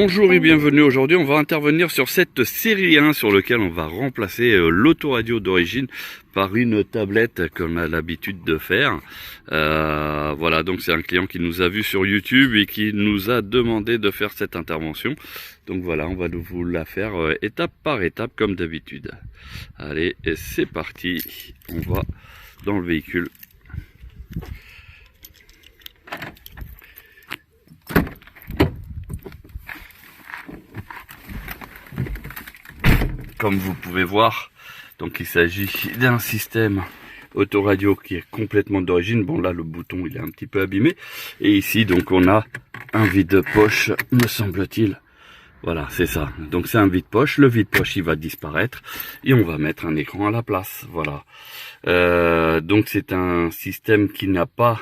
Bonjour et bienvenue. Aujourd'hui on va intervenir sur cette série 1 sur laquelle on va remplacer l'autoradio d'origine par une tablette comme on a l'habitude de faire. Voilà, donc c'est un client qui nous a vu sur YouTube et qui nous a demandé de faire cette intervention. Donc voilà, on va vous la faire étape par étape comme d'habitude. Allez, et c'est parti. On va dans le véhicule. Comme vous pouvez voir, donc il s'agit d'un système autoradio qui est complètement d'origine. Bon là le bouton il est un petit peu abîmé. Et ici donc on a un vide-poche, me semble-t-il. Voilà, c'est ça. Donc c'est un vide-poche. Le vide-poche il va disparaître et on va mettre un écran à la place. Voilà. Donc c'est un système qui n'a pas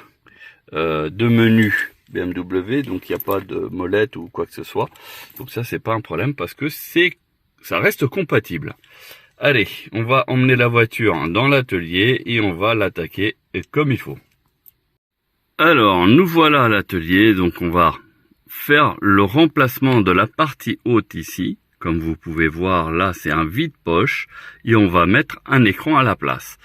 de menu BMW, donc il n'y a pas de molette ou quoi que ce soit. Donc ça c'est pas un problème parce que ça reste compatible. Allez, on va emmener la voiture dans l'atelier et on va l'attaquer comme il faut. Alors, nous voilà à l'atelier. Donc, on va faire le remplacement de la partie haute ici. Comme vous pouvez voir, là, c'est un vide-poche. Et on va mettre un écran à la place.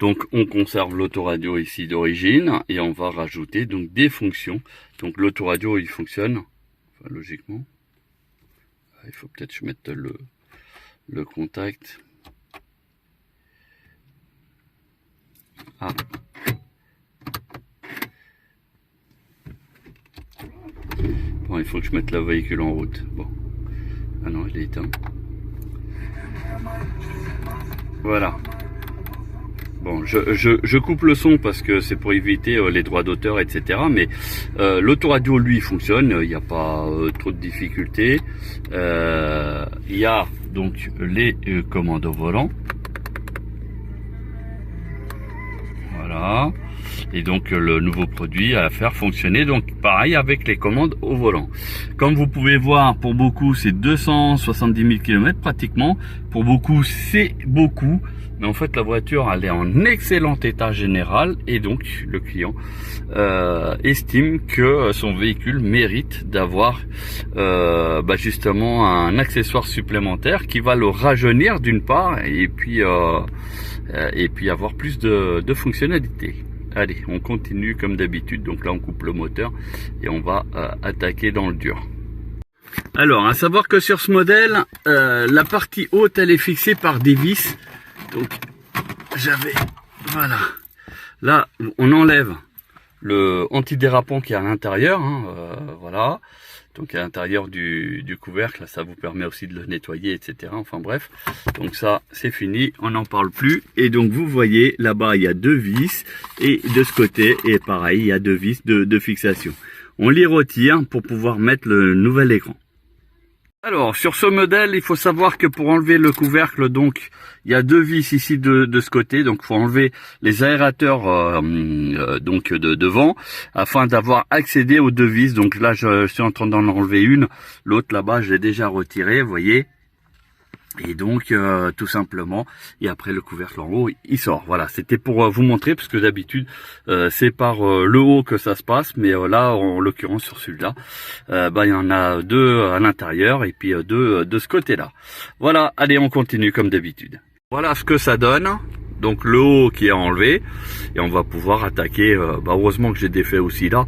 Donc, on conserve l'autoradio ici d'origine. Et on va rajouter donc des fonctions. Donc, l'autoradio, il fonctionne. Enfin, logiquement. Il faut peut-être que je mette le contact. Ah. Bon, il faut que je mette le véhicule en route. Bon. Ah non, il est éteint. Voilà. Bon, je coupe le son parce que c'est pour éviter les droits d'auteur, etc. Mais l'autoradio, lui, fonctionne. Il n'y a pas trop de difficultés. Il y a donc les commandes au volant. Voilà. Et donc le nouveau produit à faire fonctionner. Donc pareil avec les commandes au volant. Comme vous pouvez voir, pour beaucoup, c'est 270 000 km pratiquement. Pour beaucoup, c'est beaucoup. Mais en fait, la voiture, elle est en excellent état général et donc le client estime que son véhicule mérite d'avoir justement un accessoire supplémentaire qui va le rajeunir d'une part et puis avoir plus de fonctionnalités. Allez, on continue comme d'habitude. Donc là, on coupe le moteur et on va attaquer dans le dur. Alors, à savoir que sur ce modèle, la partie haute, elle est fixée par des vis. Donc, voilà. Là, on enlève le antidérapant qui est à l'intérieur. Voilà. Donc, à l'intérieur du couvercle, là, ça vous permet aussi de le nettoyer, etc. Enfin, bref. Donc, ça, c'est fini. On n'en parle plus. Et donc, vous voyez, là-bas, il y a deux vis. Et de ce côté, et pareil, il y a deux vis de fixation. On les retire pour pouvoir mettre le nouvel écran. Alors, sur ce modèle, il faut savoir que pour enlever le couvercle, donc, il y a deux vis ici de ce côté. Donc, il faut enlever les aérateurs donc de devant afin d'avoir accédé aux deux vis. Donc là, je suis en train d'en enlever une. L'autre là-bas, je l'ai déjà retiré, vous voyez. Et donc, tout simplement, et après le couvercle en haut, il sort. Voilà, c'était pour vous montrer, parce que d'habitude, c'est par le haut que ça se passe, mais là, en l'occurrence, sur celui-là, il y en a deux à l'intérieur, et puis deux de ce côté-là. Voilà, allez, on continue comme d'habitude. Voilà ce que ça donne. Donc le haut qui est enlevé et on va pouvoir attaquer. Heureusement que j'ai défait aussi là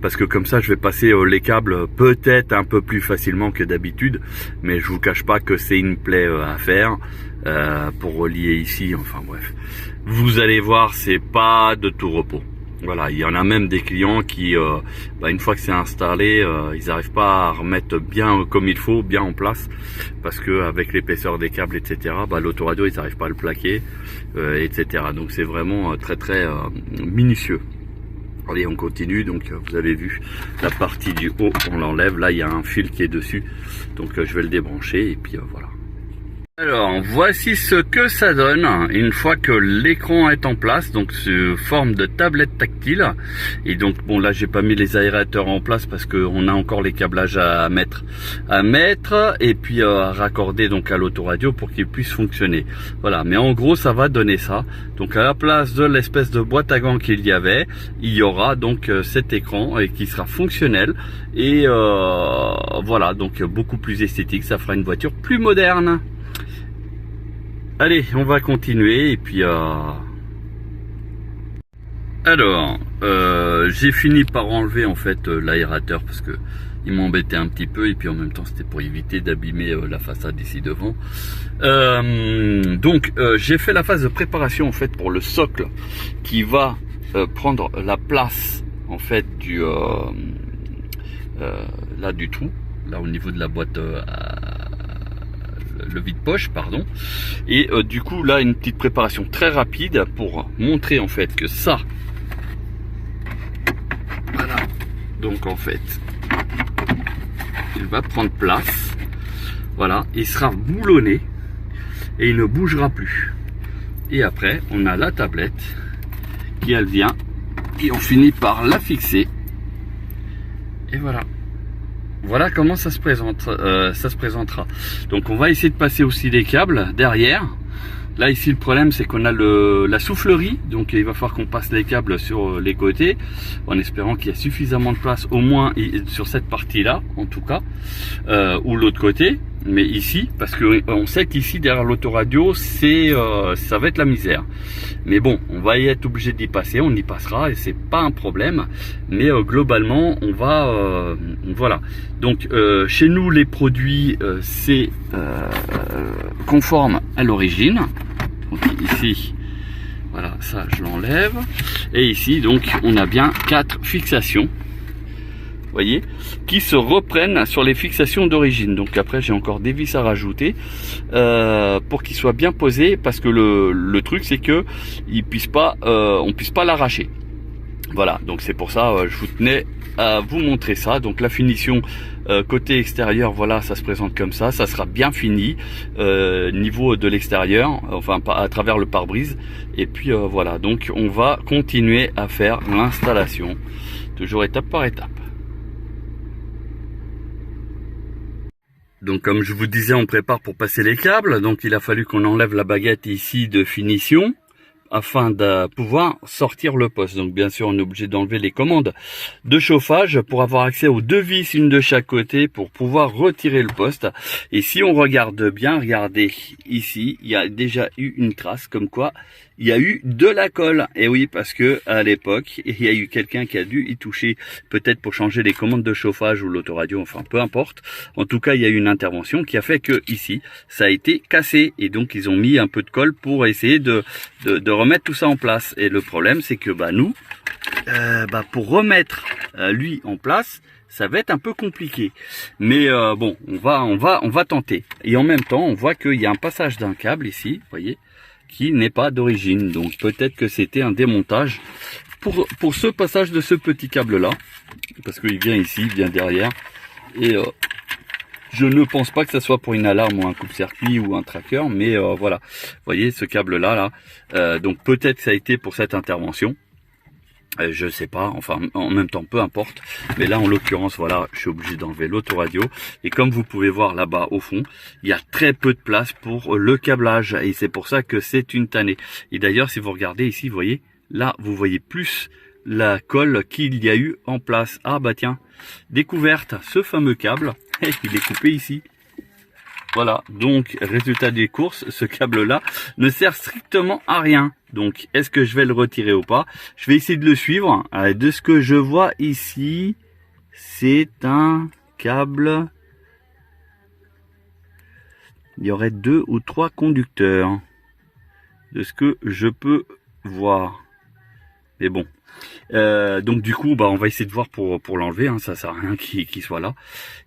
parce que comme ça je vais passer les câbles peut-être un peu plus facilement que d'habitude, mais je vous cache pas que c'est une plaie à faire pour relier ici. Enfin bref, vous allez voir, c'est pas de tout repos. Voilà, il y en a même des clients qui, une fois que c'est installé, ils n'arrivent pas à remettre bien comme il faut, bien en place, parce que avec l'épaisseur des câbles, etc., l'autoradio, ils n'arrivent pas à le plaquer, etc. Donc c'est vraiment très très minutieux. Allez, on continue. Donc vous avez vu la partie du haut, on l'enlève. Là, il y a un fil qui est dessus, donc je vais le débrancher et puis voilà. Alors, voici ce que ça donne une fois que l'écran est en place, donc sous forme de tablette tactile. Et donc, bon, là, j'ai pas mis les aérateurs en place parce qu'on a encore les câblages à mettre, et puis à raccorder donc à l'autoradio pour qu'il puisse fonctionner. Voilà, mais en gros, ça va donner ça. Donc, à la place de l'espèce de boîte à gants qu'il y avait, il y aura donc cet écran qui sera fonctionnel. Et voilà, donc beaucoup plus esthétique, ça fera une voiture plus moderne. Allez, on va continuer et puis alors j'ai fini par enlever en fait l'aérateur parce que il m'embêtait un petit peu et puis en même temps c'était pour éviter d'abîmer la façade ici devant. Donc j'ai fait la phase de préparation en fait pour le socle qui va prendre la place en fait du là du trou, là au niveau de la boîte le vide-poche, pardon. Et du coup là une petite préparation très rapide pour montrer en fait que ça, voilà, donc en fait il va prendre place, voilà, il sera boulonné et il ne bougera plus. Et après on a la tablette qui elle vient et on finit par la fixer et voilà. Voilà comment ça se présente, ça se présentera. Donc on va essayer de passer aussi les câbles derrière. Là ici le problème c'est qu'on a la soufflerie, donc il va falloir qu'on passe les câbles sur les côtés, en espérant qu'il y a suffisamment de place au moins sur cette partie là en tout cas, ou l'autre côté. Mais ici, parce que on sait qu'ici derrière l'autoradio c'est ça va être la misère. Mais bon, on va y être obligé d'y passer, on y passera et c'est pas un problème. Mais globalement, on va voilà. Donc chez nous les produits c'est conforme à l'origine. Donc ici, voilà, ça je l'enlève. Et ici donc on a bien 4 fixations. Voyez, qui se reprennent sur les fixations d'origine. Donc après j'ai encore des vis à rajouter pour qu'ils soient bien posés, parce que le truc c'est que on puisse pas l'arracher. Voilà, donc c'est pour ça je vous tenais à vous montrer ça. Donc la finition côté extérieur, voilà, ça se présente comme ça sera bien fini niveau de l'extérieur, enfin à travers le pare-brise. Et puis voilà, donc on va continuer à faire l'installation, toujours étape par étape. Donc comme je vous disais, on prépare pour passer les câbles. Donc il a fallu qu'on enlève la baguette ici de finition afin de pouvoir sortir le poste. Donc bien sûr on est obligé d'enlever les commandes de chauffage pour avoir accès aux 2 vis, une de chaque côté, pour pouvoir retirer le poste. Et si on regarde bien, regardez ici, il y a déjà eu une trace comme quoi il y a eu de la colle. Et oui, parce que à l'époque il y a eu quelqu'un qui a dû y toucher, peut-être pour changer les commandes de chauffage ou l'autoradio, enfin peu importe. En tout cas il y a eu une intervention qui a fait que ici ça a été cassé, et donc ils ont mis un peu de colle pour essayer de remettre tout ça en place. Et le problème c'est que nous pour remettre lui en place, ça va être un peu compliqué. Mais bon, on va tenter. Et en même temps on voit qu'il y a un passage d'un câble ici, vous voyez, qui n'est pas d'origine. Donc peut-être que c'était un démontage pour ce passage de ce petit câble là, parce qu'il vient ici, il vient derrière. Et je ne pense pas que ça soit pour une alarme ou un coupe-circuit ou un tracker, mais voilà, vous voyez ce câble là, donc peut-être que ça a été pour cette intervention. Je sais pas, enfin en même temps peu importe. Mais là en l'occurrence, voilà, je suis obligé d'enlever l'autoradio. Et comme vous pouvez voir là-bas au fond, il y a très peu de place pour le câblage. Et c'est pour ça que c'est une tannée. Et d'ailleurs si vous regardez ici, vous voyez, là vous voyez plus la colle qu'il y a eu en place. Ah bah tiens, découverte, ce fameux câble, il est coupé ici. Voilà, donc résultat des courses, ce câble là ne sert strictement à rien. Donc est-ce que je vais le retirer ou pas? Je vais essayer de le suivre. De ce que je vois ici, c'est un câble, il y aurait 2 ou 3 conducteurs de ce que je peux voir. Mais bon, donc du coup on va essayer de voir pour l'enlever, hein. Ça sert à rien qu'il soit là.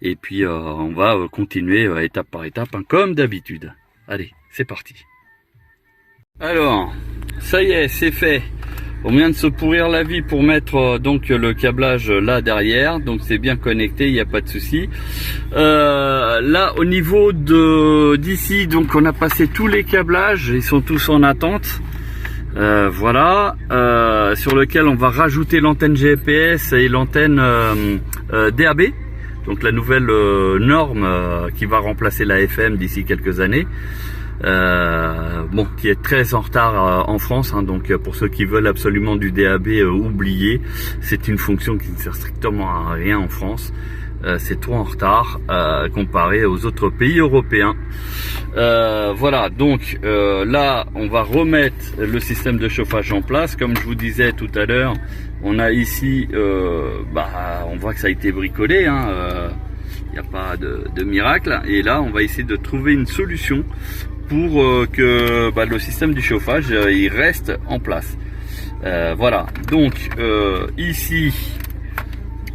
Et puis on va continuer étape par étape, hein, comme d'habitude. Allez, c'est parti. Alors ça y est, c'est fait. On vient de se pourrir la vie pour mettre donc le câblage là derrière, donc c'est bien connecté, il n'y a pas de souci. Là au niveau d'ici, donc on a passé tous les câblages, ils sont tous en attente. Voilà, sur lequel on va rajouter l'antenne GPS et l'antenne DAB, donc la nouvelle norme qui va remplacer la FM d'ici quelques années. Bon, qui est très en retard en France, hein, donc pour ceux qui veulent absolument du DAB, oubliez, c'est une fonction qui ne sert strictement à rien en France. C'est trop en retard comparé aux autres pays européens. Voilà, donc là on va remettre le système de chauffage en place. Comme je vous disais tout à l'heure, on a ici on voit que ça a été bricolé, hein, il n'y a pas de miracle, et là on va essayer de trouver une solution pour que le système du chauffage il reste en place. Voilà, donc ici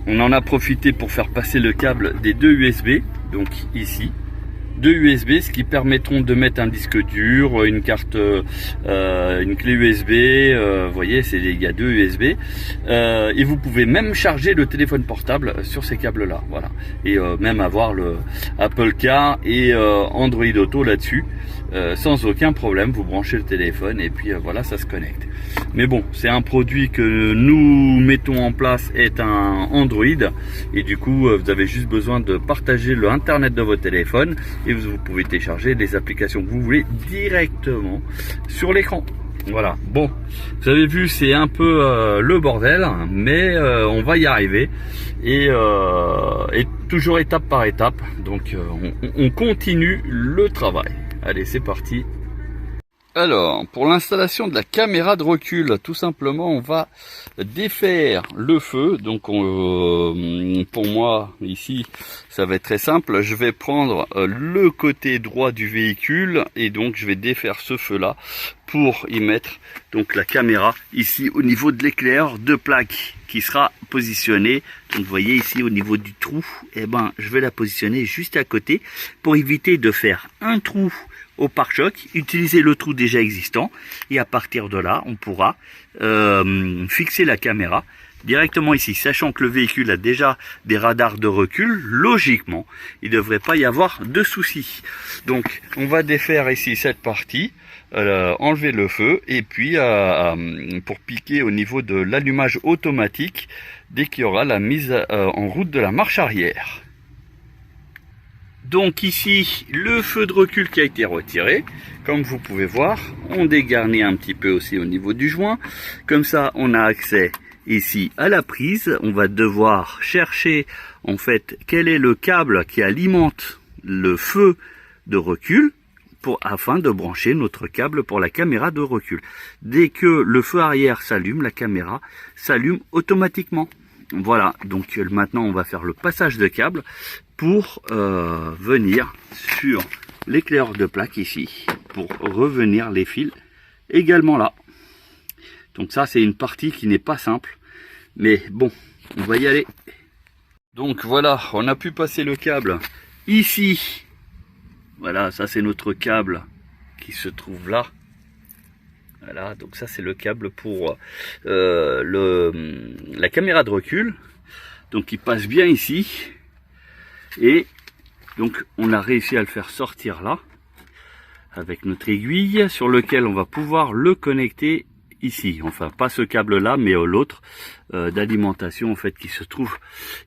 on en a profité pour faire passer le câble des deux USB, donc ici deux USB, ce qui permettront de mettre un disque dur, une carte, une clé USB, vous voyez, il y a deux USB, et vous pouvez même charger le téléphone portable sur ces câbles là, voilà, et même avoir le Apple Car et Android Auto là-dessus, sans aucun problème. Vous branchez le téléphone et puis voilà, ça se connecte. Mais bon, c'est un produit que nous mettons en place, est un Android, et du coup vous avez juste besoin de partager le internet de votre téléphone et vous pouvez télécharger les applications que vous voulez directement sur l'écran. Voilà, bon, vous avez vu, c'est un peu le bordel, mais on va y arriver, et toujours étape par étape, donc on continue le travail. Allez, c'est parti. Alors, pour l'installation de la caméra de recul, tout simplement, on va défaire le feu. Donc, pour moi, ici, ça va être très simple. Je vais prendre le côté droit du véhicule et donc je vais défaire ce feu-là pour y mettre donc la caméra ici au niveau de l'éclair de plaque qui sera positionné. Donc, vous voyez ici au niveau du trou, je vais la positionner juste à côté pour éviter de faire un trou au pare-choc, utiliser le trou déjà existant, et à partir de là on pourra fixer la caméra directement ici, sachant que le véhicule a déjà des radars de recul. Logiquement il ne devrait pas y avoir de soucis. Donc on va défaire ici cette partie, enlever le feu, et puis pour piquer au niveau de l'allumage automatique dès qu'il y aura la mise en route de la marche arrière. Donc ici, le feu de recul qui a été retiré, comme vous pouvez voir, on dégarnit un petit peu aussi au niveau du joint. Comme ça, on a accès ici à la prise. On va devoir chercher en fait quel est le câble qui alimente le feu de recul afin de brancher notre câble pour la caméra de recul. Dès que le feu arrière s'allume, la caméra s'allume automatiquement. Voilà, donc maintenant on va faire le passage de câble pour venir sur l'éclaireur de plaque ici, pour revenir les fils également là. Donc ça, c'est une partie qui n'est pas simple, mais bon, on va y aller. Donc voilà, on a pu passer le câble ici. Voilà, ça c'est notre câble qui se trouve là. Voilà, donc ça c'est le câble pour la caméra de recul. Donc il passe bien ici. Et donc on a réussi à le faire sortir là, avec notre aiguille, sur lequel on va pouvoir le connecter ici. Enfin, pas ce câble là, mais l'autre d'alimentation en fait qui se trouve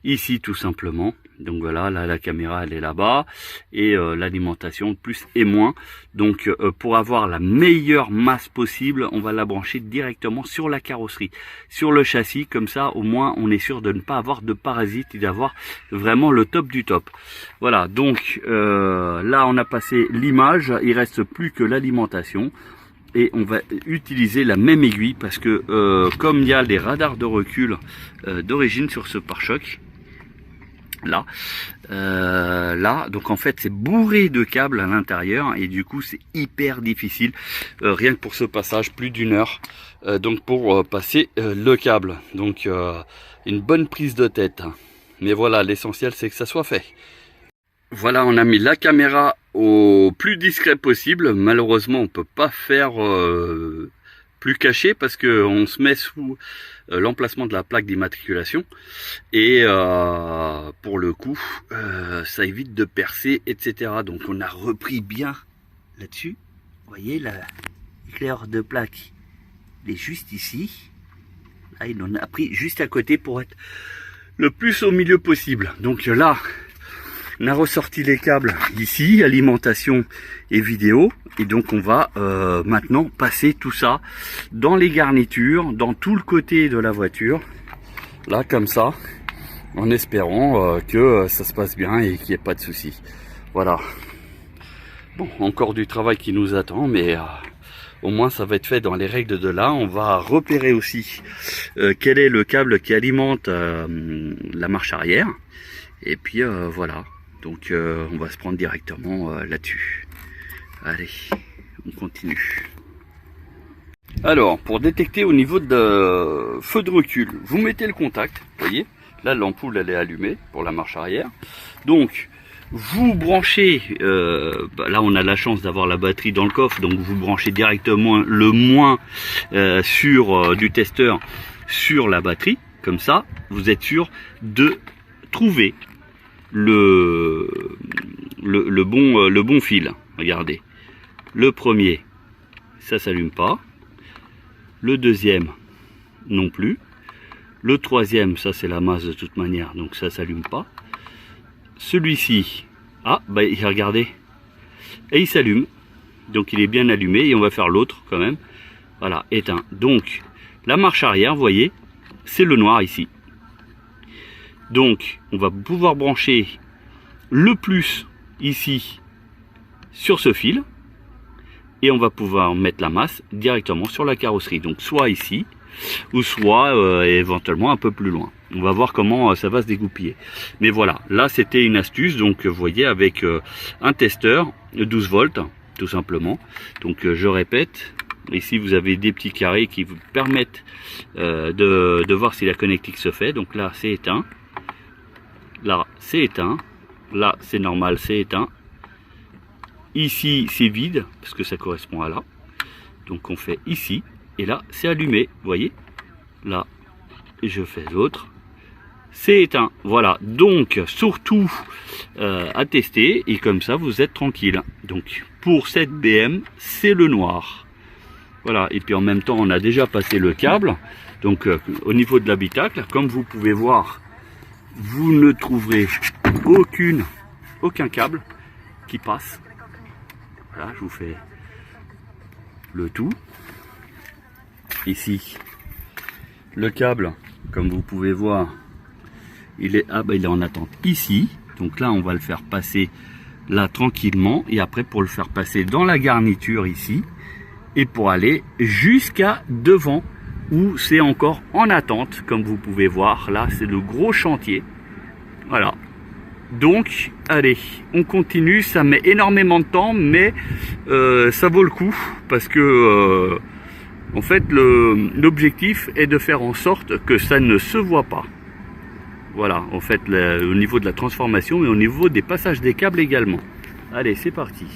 ici tout simplement. Donc voilà, là la caméra elle est là-bas, et l'alimentation plus et moins. Donc pour avoir la meilleure masse possible, on va la brancher directement sur la carrosserie, sur le châssis. Comme ça au moins on est sûr de ne pas avoir de parasites et d'avoir vraiment le top du top. Voilà, donc là on a passé l'image, il reste plus que l'alimentation. Et on va utiliser la même aiguille parce que comme il y a les radars de recul d'origine sur ce pare-choc là, donc en fait c'est bourré de câbles à l'intérieur, et du coup c'est hyper difficile, rien que pour ce passage, plus d'1 heure donc pour passer le câble. Donc une bonne prise de tête, mais voilà, l'essentiel c'est que ça soit fait. Voilà, on a mis la caméra au plus discret possible. Malheureusement, on peut pas faire plus caché parce que on se met sous l'emplacement de la plaque d'immatriculation et pour le coup ça évite de percer, etc. Donc on a repris bien là-dessus. Vous voyez l'éclaireur de plaque, il est juste ici. Là il en a pris juste à côté pour être le plus au milieu possible. Donc là on a ressorti les câbles ici, alimentation et vidéo. Et donc on va maintenant passer tout ça dans les garnitures, dans tout le côté de la voiture. Là comme ça, en espérant que ça se passe bien et qu'il n'y ait pas de soucis. Voilà. Bon, encore du travail qui nous attend, mais au moins ça va être fait dans les règles de l'art. On va repérer aussi quel est le câble qui alimente la marche arrière. Et puis voilà. Donc on va se prendre directement là-dessus. Allez, on continue. Alors, pour détecter au niveau de feu de recul, vous mettez le contact, vous voyez, là l'ampoule elle est allumée pour la marche arrière. Donc, vous branchez, là on a la chance d'avoir la batterie dans le coffre, donc vous branchez directement le moins sur du testeur sur la batterie, comme ça vous êtes sûr de trouver le bon fil. Regardez, le premier ça s'allume pas, le deuxième non plus, le troisième ça c'est la masse de toute manière, donc ça s'allume pas, celui-ci regardez, et il s'allume, donc il est bien allumé, et on va faire l'autre quand même, voilà, éteint. Donc la marche arrière, vous voyez, c'est le noir ici. Donc on va pouvoir brancher le plus ici sur ce fil et on va pouvoir mettre la masse directement sur la carrosserie, donc soit ici ou soit éventuellement un peu plus loin. On va voir comment ça va se dégoupiller, mais voilà, là c'était une astuce. Donc vous voyez, avec un testeur 12 volts tout simplement. Donc je répète, ici vous avez des petits carrés qui vous permettent de voir si la connectique se fait. Donc là c'est éteint, là c'est éteint, là c'est normal, c'est éteint, ici c'est vide parce que ça correspond à là, donc on fait ici, et là c'est allumé, vous voyez, là je fais l'autre, c'est éteint. Voilà, donc surtout à tester, et comme ça vous êtes tranquille. Donc pour cette BM c'est le noir, voilà. Et puis en même temps on a déjà passé le câble, donc au niveau de l'habitacle, comme vous pouvez voir, vous ne trouverez aucun câble qui passe. Voilà, je vous fais le tout. Ici, le câble, comme vous pouvez voir, il est en attente ici. Donc là, on va le faire passer là tranquillement. Et après, pour le faire passer dans la garniture ici. Et pour aller jusqu'à devant, où c'est encore en attente. Comme vous pouvez voir, là, c'est le gros chantier. Voilà. Donc, allez, on continue. Ça met énormément de temps, mais ça vaut le coup parce que, en fait, l'objectif est de faire en sorte que ça ne se voit pas. Voilà, en fait, au niveau de la transformation, mais au niveau des passages des câbles également. Allez, c'est parti.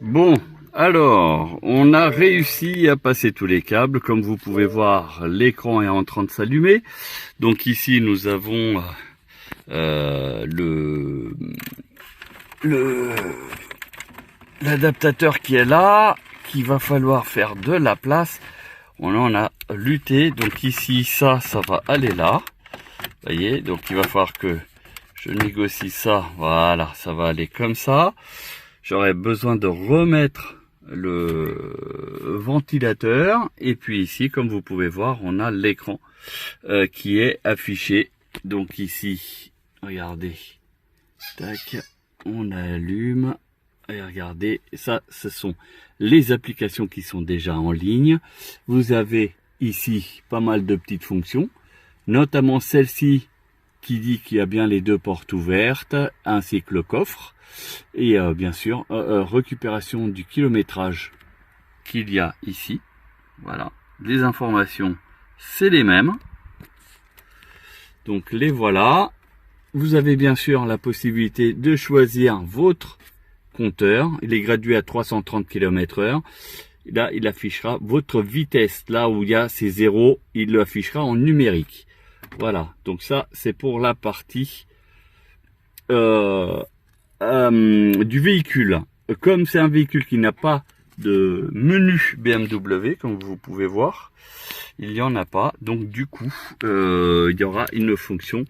Bon. Alors, on a réussi à passer tous les câbles. Comme vous pouvez voir, l'écran est en train de s'allumer. Donc ici, nous avons l'adaptateur qui est là, qu'il va falloir faire de la place. On en a lutté. Donc ici, ça va aller là. Vous voyez, donc il va falloir que je négocie ça. Voilà, ça va aller comme ça. J'aurais besoin de remettre le ventilateur, et puis ici, comme vous pouvez voir, on a l'écran qui est affiché. Donc ici, regardez, tac, on allume, et regardez, ça, ce sont les applications qui sont déjà en ligne. Vous avez ici pas mal de petites fonctions, notamment celle-ci qui dit qu'il y a bien les deux portes ouvertes, ainsi que le coffre. Et bien sûr, récupération du kilométrage qu'il y a ici. Voilà, les informations, c'est les mêmes. Donc les voilà. Vous avez bien sûr la possibilité de choisir votre compteur. Il est gradué à 330 km/h. Là, il affichera votre vitesse. Là où il y a ces zéros, il l'affichera en numérique. Voilà. Donc ça, c'est pour la partie du véhicule. Comme c'est un véhicule qui n'a pas de menu BMW, comme vous pouvez voir, il n'y en a pas. Donc du coup, il y aura une fonction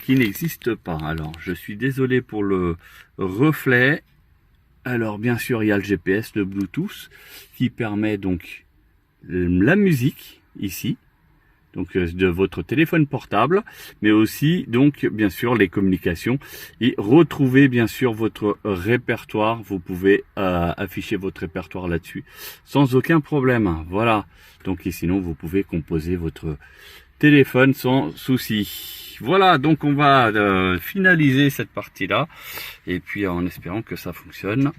qui n'existe pas. Alors, je suis désolé pour le reflet. Alors, bien sûr, il y a le GPS, le Bluetooth, qui permet donc la musique ici. Donc de votre téléphone portable, mais aussi donc bien sûr les communications, et retrouver bien sûr votre répertoire. Vous pouvez afficher votre répertoire là-dessus sans aucun problème. Voilà, donc et sinon vous pouvez composer votre téléphone sans souci. Voilà, donc on va finaliser cette partie là, et puis en espérant que ça fonctionne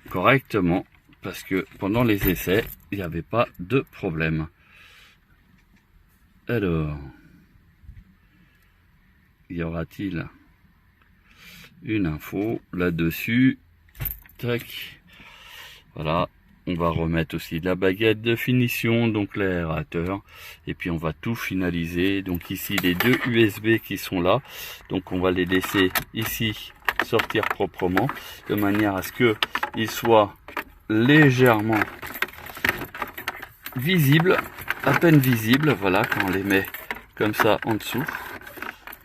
correctement, parce que pendant les essais il n'y avait pas de problème. Alors, y aura-t-il une info là-dessus? Tac. Voilà, on va remettre aussi la baguette de finition, donc l'aérateur, et puis on va tout finaliser. Donc ici, les deux USB qui sont là, donc on va les laisser ici sortir proprement, de manière à ce que ils soient légèrement visibles, à peine visible, voilà, quand on les met comme ça en dessous,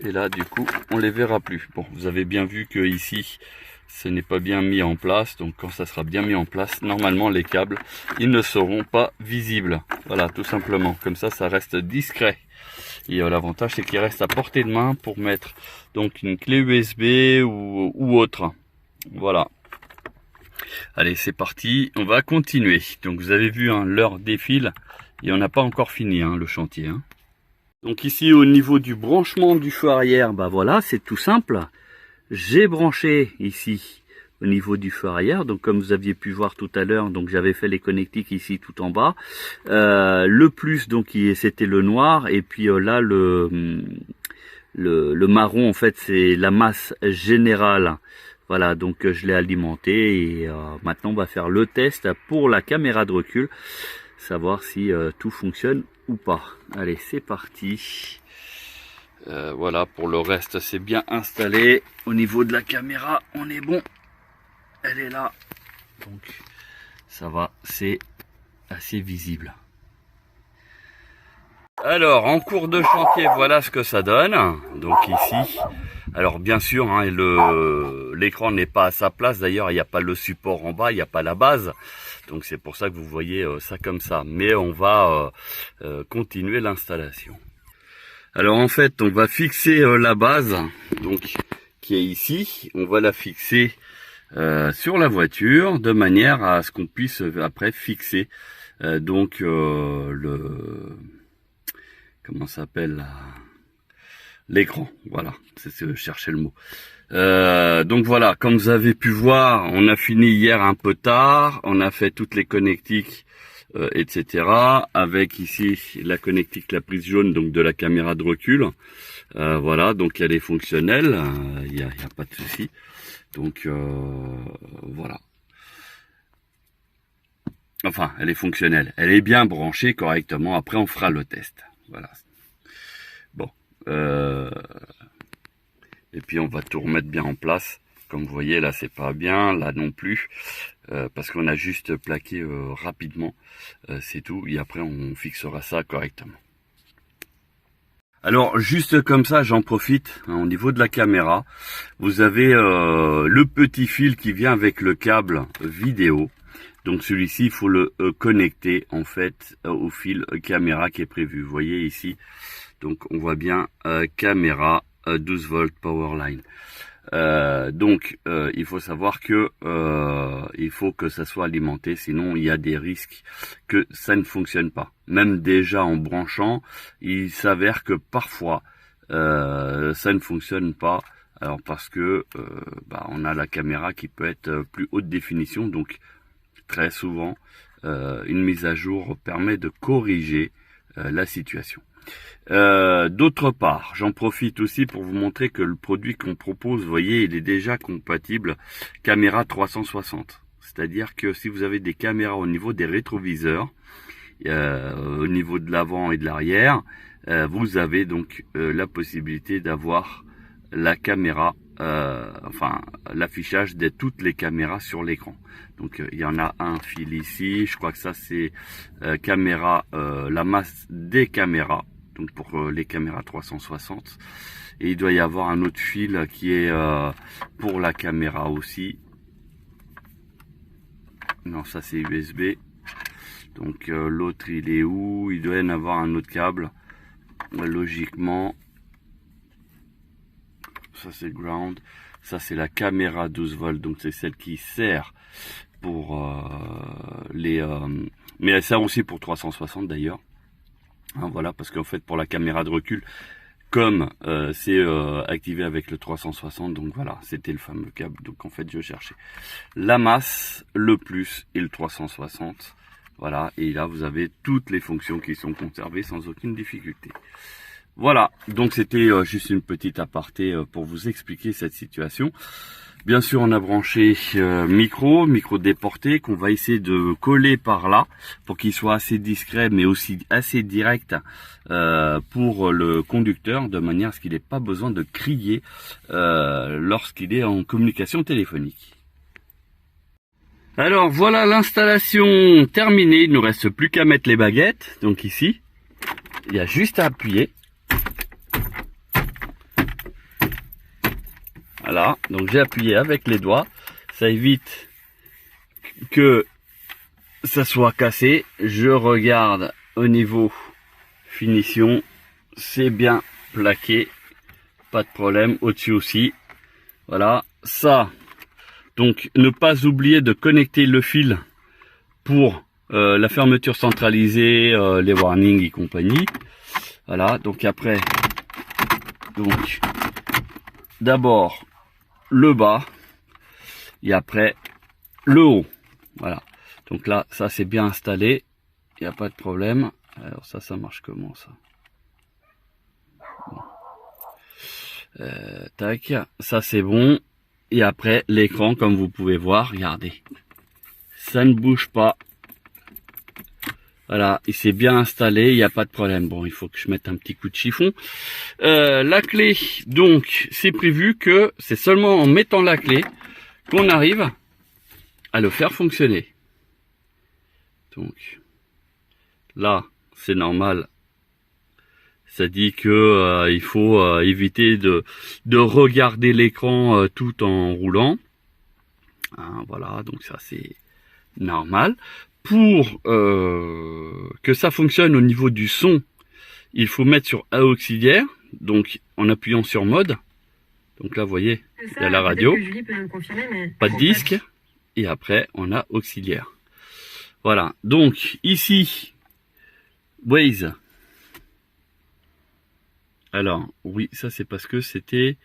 et là du coup on les verra plus. Bon, vous avez bien vu que ici ce n'est pas bien mis en place, donc quand ça sera bien mis en place, normalement les câbles ils ne seront pas visibles. Voilà, tout simplement, comme ça ça reste discret. Et l'avantage c'est qu'il reste à portée de main pour mettre donc une clé USB ou autre. Voilà. Allez, c'est parti, on va continuer. Donc vous avez vu, hein, l'heure défile. Et on n'a pas encore fini le chantier. Donc ici au niveau du branchement du feu arrière, bah voilà, c'est tout simple. J'ai branché ici au niveau du feu arrière, donc comme vous aviez pu voir tout à l'heure, donc j'avais fait les connectiques ici tout en bas. Le plus donc c'était le noir, et puis là le marron en fait c'est la masse générale. Voilà, donc je l'ai alimenté, et maintenant on va faire le test pour la caméra de recul, savoir si tout fonctionne ou pas. Allez, c'est parti. Voilà, pour le reste c'est bien installé. Au niveau de la caméra, on est bon, elle est là, donc ça va, c'est assez visible. Alors, en cours de chantier, voilà ce que ça donne. Donc ici, alors bien sûr, l'écran n'est pas à sa place. D'ailleurs, il n'y a pas le support en bas, il n'y a pas la base. Donc c'est pour ça que vous voyez ça comme ça. Mais on va continuer l'installation. Alors en fait, on va fixer la base, donc qui est ici. On va la fixer sur la voiture, de manière à ce qu'on puisse après fixer donc comment ça s'appelle, l'écran. Voilà, je cherchais le mot. Donc voilà, comme vous avez pu voir, on a fini hier un peu tard, on a fait toutes les connectiques, etc. Avec ici la connectique, la prise jaune, donc de la caméra de recul. Voilà, donc elle est fonctionnelle, il n'y a pas de souci. Donc voilà. Enfin, elle est fonctionnelle, elle est bien branchée correctement. Après, on fera le test. Voilà. Bon. Et puis on va tout remettre bien en place. Comme vous voyez, là c'est pas bien, là non plus, parce qu'on a juste plaqué rapidement, c'est tout. Et après on fixera ça correctement. Alors juste comme ça, j'en profite, au niveau de la caméra, vous avez le petit fil qui vient avec le câble vidéo. Donc celui-ci, il faut le connecter en fait au fil caméra qui est prévu. Vous voyez ici, donc on voit bien caméra 12 volts powerline. Donc il faut savoir que il faut que ça soit alimenté, sinon il y a des risques que ça ne fonctionne pas. Même déjà en branchant, il s'avère que parfois ça ne fonctionne pas. Alors parce que on a la caméra qui peut être plus haute définition, donc très souvent une mise à jour permet de corriger la situation. D'autre part, j'en profite aussi pour vous montrer que le produit qu'on propose, vous voyez, il est déjà compatible caméra 360. C'est-à-dire que si vous avez des caméras au niveau des rétroviseurs, au niveau de l'avant et de l'arrière, vous avez donc la possibilité d'avoir la caméra, enfin l'affichage de toutes les caméras sur l'écran. Donc il y en a un fil ici, je crois que ça c'est caméra, la masse des caméras, donc pour les caméras 360. Et il doit y avoir un autre fil qui est pour la caméra aussi. Non, ça c'est USB. Donc l'autre il est où? Il doit y en avoir un autre câble. Logiquement. Ça c'est ground. Ça c'est la caméra 12 volts. Donc c'est celle qui sert pour mais elle sert aussi pour 360 d'ailleurs. Hein, voilà, parce qu'en fait pour la caméra de recul, comme c'est activé avec le 360, donc voilà, c'était le fameux câble. Donc en fait je cherchais la masse, le plus et le 360. Voilà, et là vous avez toutes les fonctions qui sont conservées sans aucune difficulté. Voilà, donc c'était juste une petite aparté pour vous expliquer cette situation. Bien sûr, on a branché micro déporté qu'on va essayer de coller par là pour qu'il soit assez discret mais aussi assez direct pour le conducteur, de manière à ce qu'il n'ait pas besoin de crier lorsqu'il est en communication téléphonique. Alors voilà l'installation terminée, il ne nous reste plus qu'à mettre les baguettes. Donc ici, il y a juste à appuyer. Voilà, donc j'ai appuyé avec les doigts, ça évite que ça soit cassé. Je regarde au niveau finition, c'est bien plaqué, pas de problème, au-dessus aussi. Voilà, ça, donc ne pas oublier de connecter le fil pour la fermeture centralisée, les warnings et compagnie. Voilà, donc après, donc d'abord le bas et après le haut. Voilà, donc là ça c'est bien installé, il n'y a pas de problème. Alors ça marche comment ça? Bon. Tac, ça c'est bon. Et après l'écran, comme vous pouvez voir, regardez, ça ne bouge pas. Voilà, il s'est bien installé, il n'y a pas de problème. Bon, il faut que je mette un petit coup de chiffon. La clé, donc, c'est prévu que c'est seulement en mettant la clé qu'on arrive à le faire fonctionner. Donc, là, c'est normal. Ça dit que il faut éviter de regarder l'écran tout en roulant. Hein, voilà, donc ça c'est normal. Pour que ça fonctionne au niveau du son, il faut mettre sur auxiliaire, donc en appuyant sur mode. Donc là, vous voyez, il y a la radio, pas de disque, et après on a auxiliaire. Voilà, donc ici, Waze. Alors, oui, ça c'est parce que c'était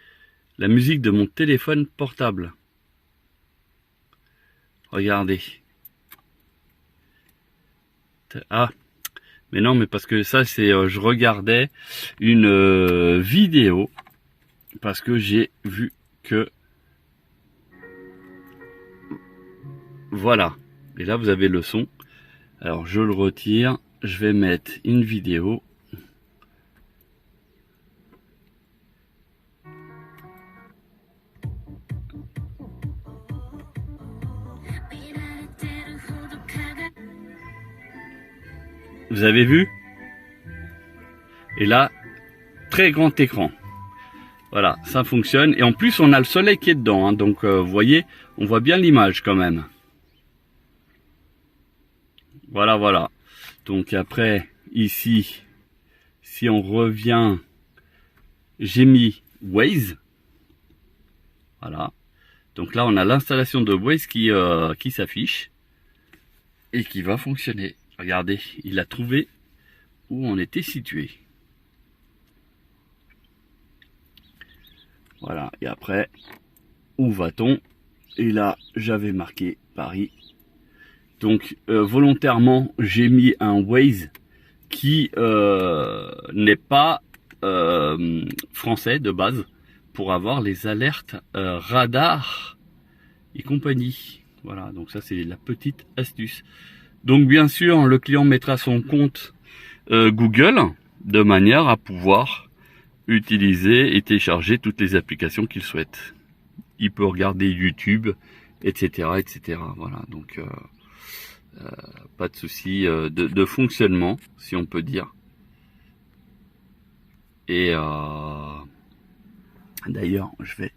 la musique de mon téléphone portable. Regardez. Ah, mais non, mais parce que ça c'est, je regardais une vidéo parce que j'ai vu que voilà. Et là vous avez le son. Alors je le retire. Je vais mettre une vidéo. Vous avez vu? Et là, très grand écran. Voilà, ça fonctionne. Et en plus, on a le soleil qui est dedans. Hein, donc, vous voyez, on voit bien l'image quand même. Voilà, voilà. Donc après, ici, si on revient, j'ai mis Waze. Voilà. Donc là, on a l'installation de Waze qui s'affiche et qui va fonctionner. Regardez, il a trouvé où on était situé. Voilà, et après, où va-t-on? Et là, j'avais marqué Paris. Donc, volontairement, j'ai mis un Waze qui n'est pas français de base pour avoir les alertes radar et compagnie. Voilà, donc ça c'est la petite astuce. Donc bien sûr, le client mettra son compte Google de manière à pouvoir utiliser et télécharger toutes les applications qu'il souhaite. Il peut regarder YouTube, etc., etc. Voilà, donc pas de souci de fonctionnement, si on peut dire. Et d'ailleurs, je vais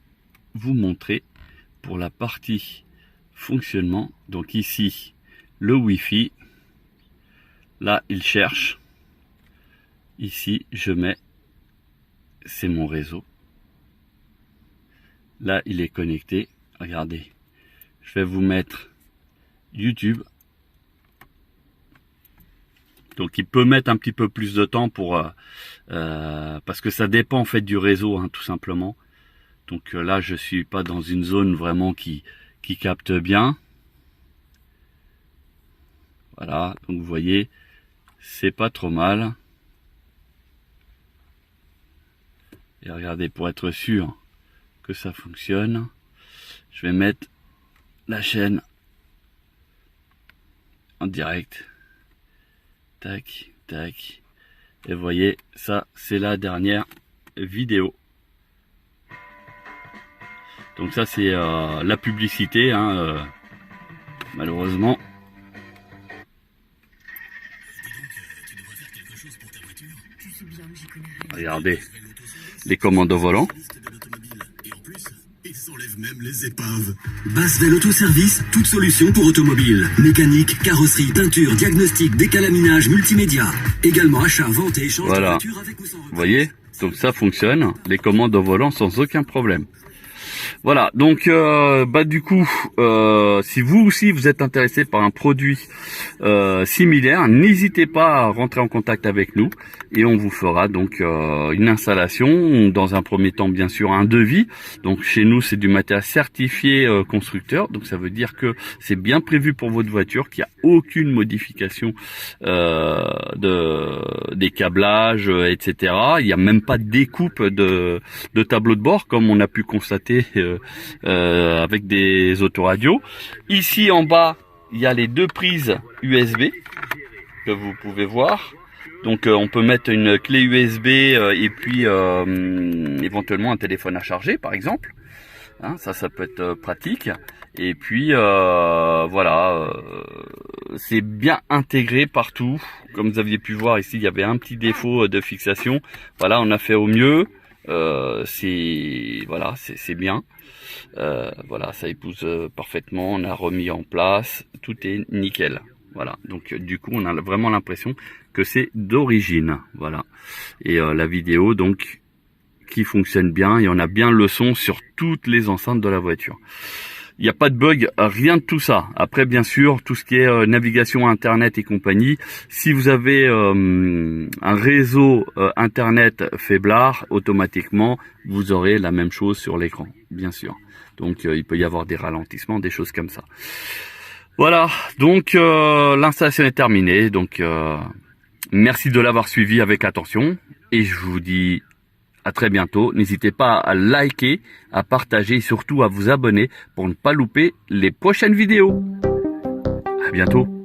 vous montrer pour la partie fonctionnement. Donc ici, le Wi-Fi. Là, il cherche. Ici, je mets, c'est mon réseau. Là, il est connecté. Regardez, je vais vous mettre YouTube. Donc, il peut mettre un petit peu plus de temps pour parce que ça dépend en fait du réseau, hein, tout simplement. Donc là, je suis pas dans une zone vraiment qui capte bien. Voilà, donc vous voyez, c'est pas trop mal. Et regardez, pour être sûr que ça fonctionne, je vais mettre la chaîne en direct. Tac, tac. Et vous voyez, ça, c'est la dernière vidéo. Donc ça, c'est la publicité, hein, malheureusement. Regardez les commandes au volant. Même les épaves. Basvel Autoservice, toute solution pour automobile. Mécanique, carrosserie, peinture, diagnostic, décalaminage, multimédia. Également achat, vente et échange de voitures avec ou sans retrait. Vous voyez, donc ça fonctionne, les commandes au volant sans aucun problème. Voilà, donc du coup, si vous aussi vous êtes intéressé par un produit similaire, n'hésitez pas à rentrer en contact avec nous et on vous fera donc une installation. Dans un premier temps, bien sûr, un devis. Donc chez nous, c'est du matériel certifié constructeur, donc ça veut dire que c'est bien prévu pour votre voiture, qu'il n'y a aucune modification des câblages, etc. Il n'y a même pas de découpe de tableau de bord comme on a pu constater avec des autoradios. Ici en bas, il y a les deux prises USB que vous pouvez voir. Donc on peut mettre une clé USB et puis éventuellement un téléphone à charger par exemple. Hein, ça peut être pratique. Et puis voilà, c'est bien intégré partout. Comme vous aviez pu voir ici, il y avait un petit défaut de fixation. Voilà, on a fait au mieux. C'est bien. Voilà, ça épouse parfaitement. On a remis en place, tout est nickel. Voilà, donc du coup on a vraiment l'impression que c'est d'origine. Voilà, et la vidéo donc qui fonctionne bien et on a bien le son sur toutes les enceintes de la voiture. Il n'y a pas de bug, rien de tout ça. Après, bien sûr, tout ce qui est navigation Internet et compagnie, si vous avez un réseau Internet faiblard, automatiquement, vous aurez la même chose sur l'écran, bien sûr. Donc, il peut y avoir des ralentissements, des choses comme ça. Voilà, donc l'installation est terminée. Donc, merci de l'avoir suivi avec attention. Et je vous dis à très bientôt. N'hésitez pas à liker, à partager et surtout à vous abonner pour ne pas louper les prochaines vidéos. À bientôt.